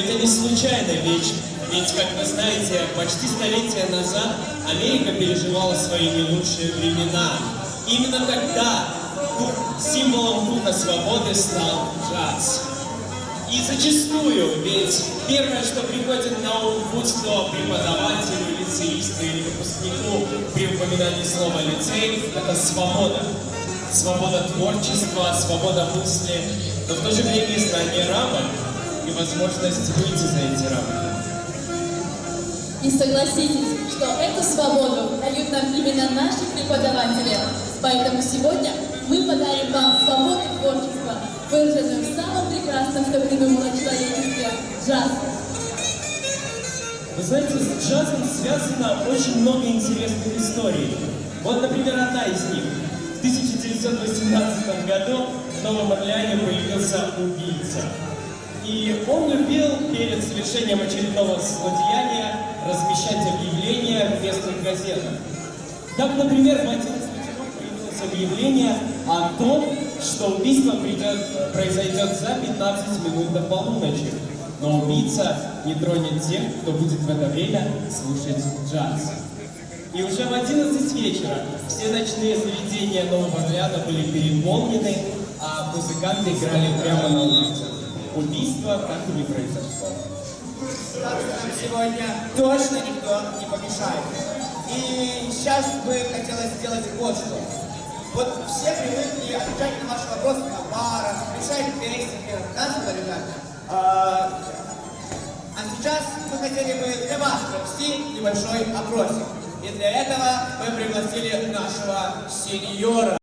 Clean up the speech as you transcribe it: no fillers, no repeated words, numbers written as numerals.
это не случайная вещь. Ведь, как вы знаете, почти столетие назад Америка переживала свои не лучшие времена. Именно тогда символом духа свободы стал джаз. И зачастую, ведь первое, что приходит на ум, будь то преподавателю, лицеисту или выпускнику при упоминании слова «лицей», это свобода. Свобода творчества, свобода мысли, но в то же время и знание рамок и возможность выйти за эти рамки. И согласитесь, что эту свободу дают нам именно наши преподаватели. Поэтому сегодня мы подарим вам свободу творчества, выраженную в самом прекрасном, что придумало человечество – джаз. Вы знаете, с джазом связано очень много интересных историй. Вот, например, одна из них. В 1918 году в Новом Орлеане появился убийца. И он любил перед совершением очередного злодеяния размещать объявления в местных газетах. Так, например, в 11 часов появилось объявление о том, что убийство произойдет за 15 минут до полуночи. Но убийца не тронет тех, кто будет в это время слушать джаз. И уже в 11 вечера все ночные заведения Нового Орлеана были переполнены, а музыканты играли прямо на улице. Убийство так и не произошло. Так что нам сегодня точно никто не помешает. И сейчас бы хотелось сделать вот что. Вот все привыкли отвечать на ваши вопросы на парах, решать песенки, рассказывали как. А сейчас мы хотели бы для вас провести небольшой опросик. И для этого мы пригласили нашего сеньора.